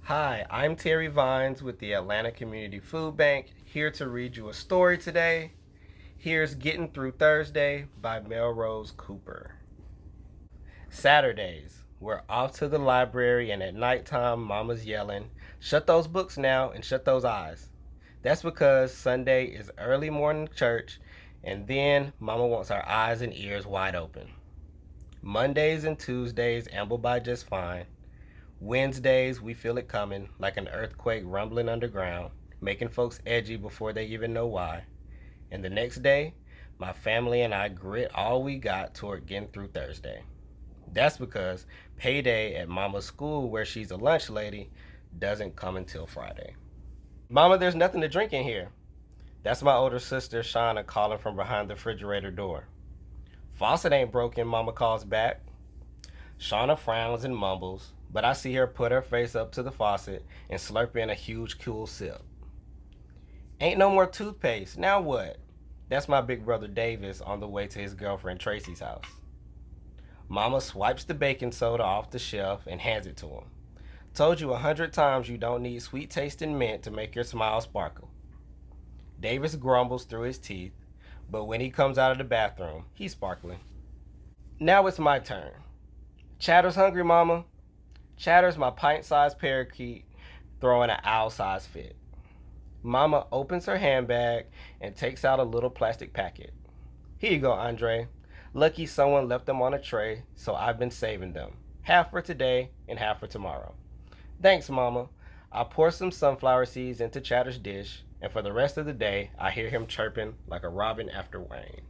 Hi, I'm Terry Vines with the Atlanta Community Food Bank, here to read you a story today. Here's Getting Through Thursday by Melrose Cooper. Saturdays, we're off to the library, and at nighttime, Mama's yelling, "Shut those books now and shut those eyes." That's because Sunday is early morning church, and then Mama wants our eyes and ears wide open. Mondays and Tuesdays amble by just fine. Wednesdays, we feel it coming like an earthquake rumbling underground, making folks edgy before they even know why. And the next day, my family and I grit all we got toward getting through Thursday. That's because payday at Mama's school, where she's a lunch lady, doesn't come until Friday. "Mama, there's nothing to drink in here." That's my older sister, Shauna, calling from behind the refrigerator door. "Faucet ain't broken," Mama calls back. Shauna frowns and mumbles, but I see her put her face up to the faucet and slurp in a huge cool sip. "Ain't no more toothpaste, now what?" That's my big brother Davis on the way to his girlfriend Tracy's house. Mama swipes the baking soda off the shelf and hands it to him. "Told you 100 times you don't need sweet tasting mint to make your smile sparkle." Davis grumbles through his teeth, but when he comes out of the bathroom, he's sparkling. Now it's my turn. "Chatter's hungry, Mama." Chatter's my pint-sized parakeet throwing an owl-sized fit. Mama opens her handbag and takes out a little plastic packet. "Here you go, Andre. Lucky someone left them on a tray, so I've been saving them. Half for today and half for tomorrow." "Thanks, Mama." I pour some sunflower seeds into Chatter's dish, and for the rest of the day, I hear him chirping like a robin after rain.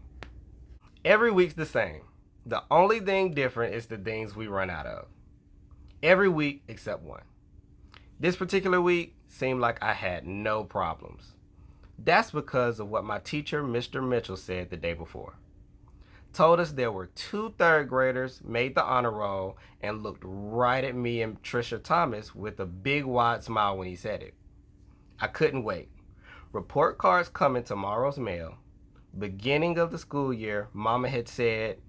Every week's the same. The only thing different is the things we run out of. Every week except one. This particular week seemed like I had no problems. That's because of what my teacher, Mr. Mitchell, said the day before. Told us there were 2 third graders made the honor roll and looked right at me and Trisha Thomas with a big wide smile when he said it. I couldn't wait. Report cards coming tomorrow's mail. Beginning of the school year, Mama had said,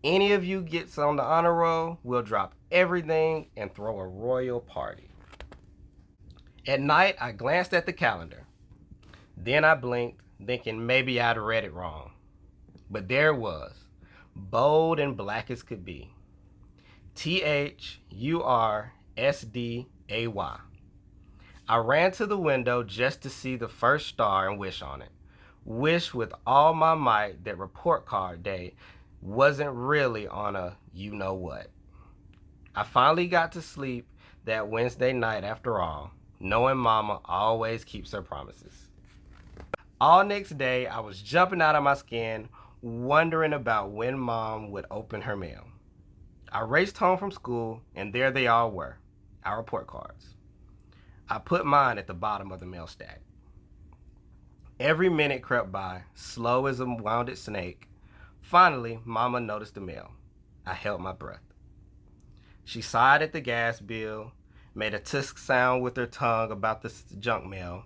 "Any of you gets on the honor roll, we'll drop everything and throw a royal party." At night, I glanced at the calendar. Then I blinked, thinking maybe I'd read it wrong. But there it was, bold and black as could be. THURSDAY. I ran to the window just to see the first star and wish on it. Wish with all my might that report card day wasn't really on a you-know-what. I finally got to sleep that Wednesday night after all, knowing Mama always keeps her promises. All next day, I was jumping out of my skin, wondering about when Mom would open her mail. I raced home from school, and there they all were, our report cards. I put mine at the bottom of the mail stack. Every minute crept by, slow as a wounded snake. Finally, Mama noticed the mail. I held my breath. She sighed at the gas bill, made a tusk sound with her tongue about the junk mail.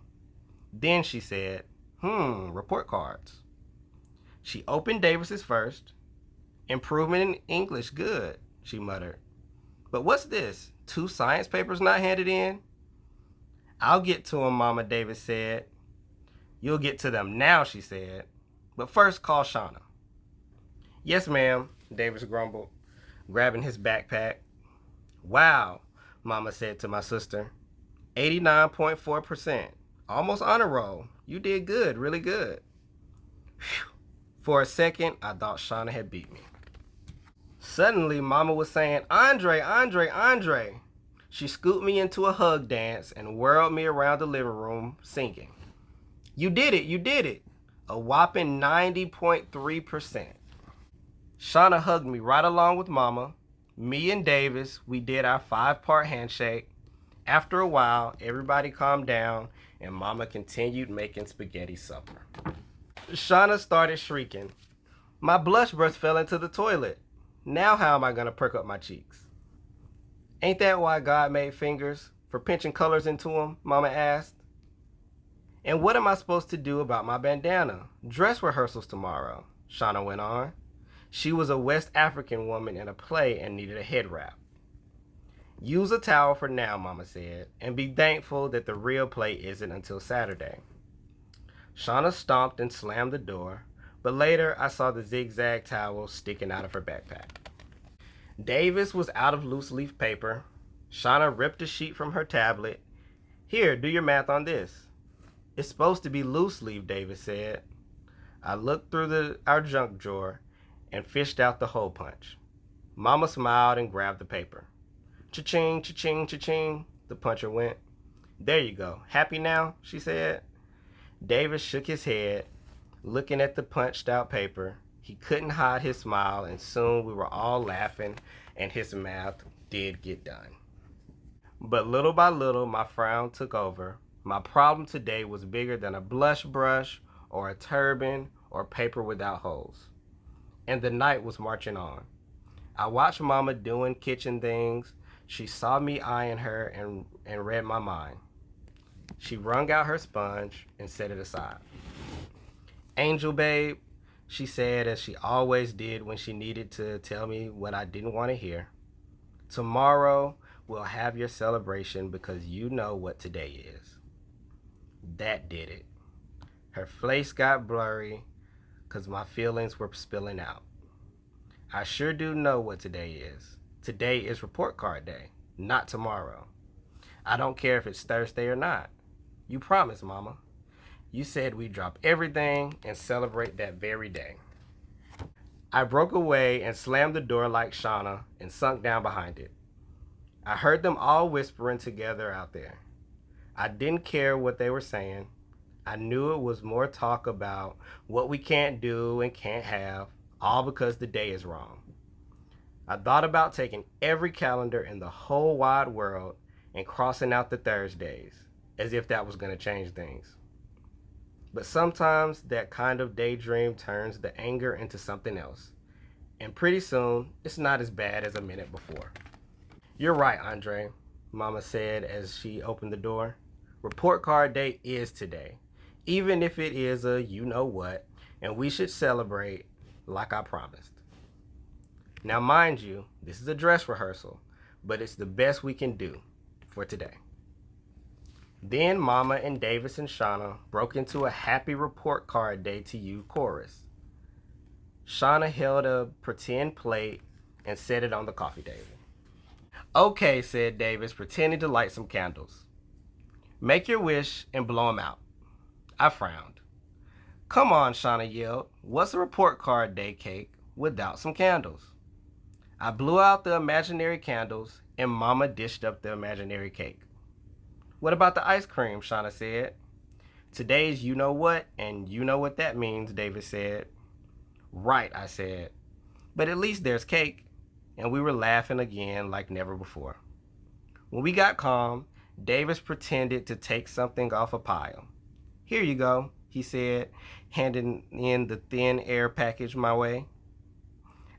Then she said, report cards." She opened Davis's first. "Improvement in English, good," she muttered. "But what's this? 2 science papers not handed in?" "I'll get to them," Mama Davis said. "You'll get to them now," she said. "But first, call Shauna." "Yes, ma'am," Davis grumbled, grabbing his backpack. "Wow," Mama said to my sister. 89.4%. Almost honor roll. You did good, really good." Whew. For a second, I thought Shauna had beat me. Suddenly, Mama was saying, "Andre, Andre, Andre." She scooped me into a hug dance and whirled me around the living room singing. "You did it, you did it." A whopping 90.3%. Shauna hugged me right along with Mama. Me and Davis, we did our 5-part handshake. After a while, everybody calmed down and Mama continued making spaghetti supper. Shauna started shrieking. My blush brush fell into the toilet. Now how am I going to perk up my cheeks? "Ain't that why God made fingers? For pinching colors into them?" Mama asked. "And what am I supposed to do about my bandana? Dress rehearsals tomorrow," Shauna went on. She was a West African woman in a play and needed a head wrap. Use a towel for now, Mama said, and be thankful that the real play isn't until Saturday. Shauna stomped and slammed the door, but later I saw the zigzag towel sticking out of her backpack. Davis was out of loose leaf paper. Shauna ripped a sheet from her tablet. Here, do your math on this. It's supposed to be loose leaf, Davis said. I looked through our junk drawer and fished out the hole punch. Mama smiled and grabbed the paper. Cha-ching, cha-ching, cha-ching, the puncher went. There you go. Happy now? She said. Davis shook his head, looking at the punched out paper. He couldn't hide his smile, and soon we were all laughing, and his math did get done. But little by little, my frown took over. My problem today was bigger than a blush brush or a turban or paper without holes. And the night was marching on. I watched Mama doing kitchen things. She saw me eyeing her and read my mind. She wrung out her sponge and set it aside. Angel babe, she said, as she always did when she needed to tell me what I didn't want to hear. Tomorrow we'll have your celebration because you know what today is. That did it. Her face got blurry because my feelings were spilling out. I sure do know what today is. Today is report card day, not tomorrow. I don't care if it's Thursday or not. You promised, Mama. You said we'd drop everything and celebrate that very day. I broke away and slammed the door like Shauna and sunk down behind it. I heard them all whispering together out there. I didn't care what they were saying. I knew it was more talk about what we can't do and can't have, all because the day is wrong. I thought about taking every calendar in the whole wide world and crossing out the Thursdays, as if that was going to change things. But sometimes that kind of daydream turns the anger into something else, and pretty soon it's not as bad as a minute before. You're right, Andre, Mama said as she opened the door. Report card day is today, even if it is a you-know-what, and we should celebrate like I promised. Now, mind you, this is a dress rehearsal, but it's the best we can do for today. Then Mama and Davis and Shauna broke into a happy report card day to you chorus. Shauna held a pretend plate and set it on the coffee table. Okay, said Davis, pretending to light some candles. Make your wish and blow them out. I frowned. Come on, Shauna yelled. What's a report card day cake without some candles? I blew out the imaginary candles and Mama dished up the imaginary cake. What about the ice cream, Shauna said. Today's you know what, and you know what that means, Davis said. Right, I said. But at least there's cake. And we were laughing again like never before. When we got calm, Davis pretended to take something off a pile. Here you go, he said, handing in the thin air package my way.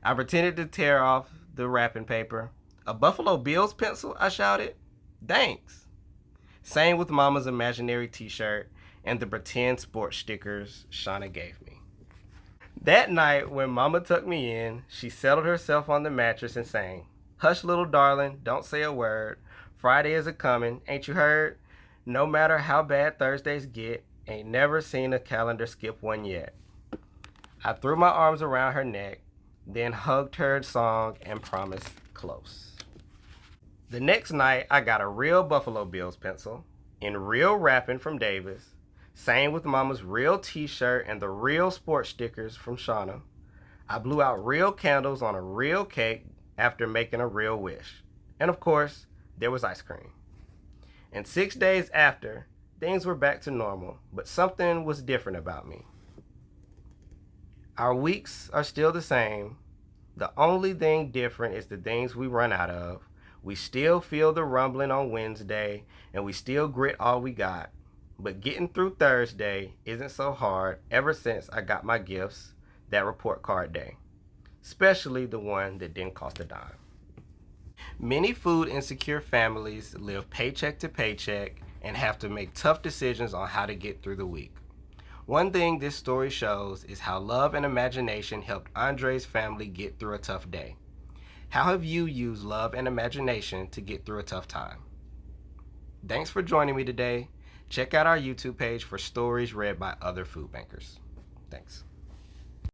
I pretended to tear off the wrapping paper. A Buffalo Bills pencil, I shouted. Thanks. Same with Mama's imaginary t-shirt and the pretend sports stickers Shauna gave me. That night, when Mama tucked me in, she settled herself on the mattress and sang, Hush, little darling, don't say a word. Friday is a-comin', ain't you heard? No matter how bad Thursdays get, ain't never seen a calendar skip one yet. I threw my arms around her neck, then hugged her song and promised close. The next night, I got a real Buffalo Bills pencil, in real wrapping from Davis, same with Mama's real t-shirt and the real sports stickers from Shauna. I blew out real candles on a real cake after making a real wish. And of course, there was ice cream. And 6 days after, things were back to normal, but something was different about me. Our weeks are still the same. The only thing different is the things we run out of. We still feel the rumbling on Wednesday, and we still grit all we got. But getting through Thursday isn't so hard ever since I got my gifts that report card day, especially the one that didn't cost a dime. Many food insecure families live paycheck to paycheck and have to make tough decisions on how to get through the week. One thing this story shows is how love and imagination helped Andre's family get through a tough day. How have you used love and imagination to get through a tough time? Thanks for joining me today. Check out our YouTube page for stories read by other food bankers. Thanks.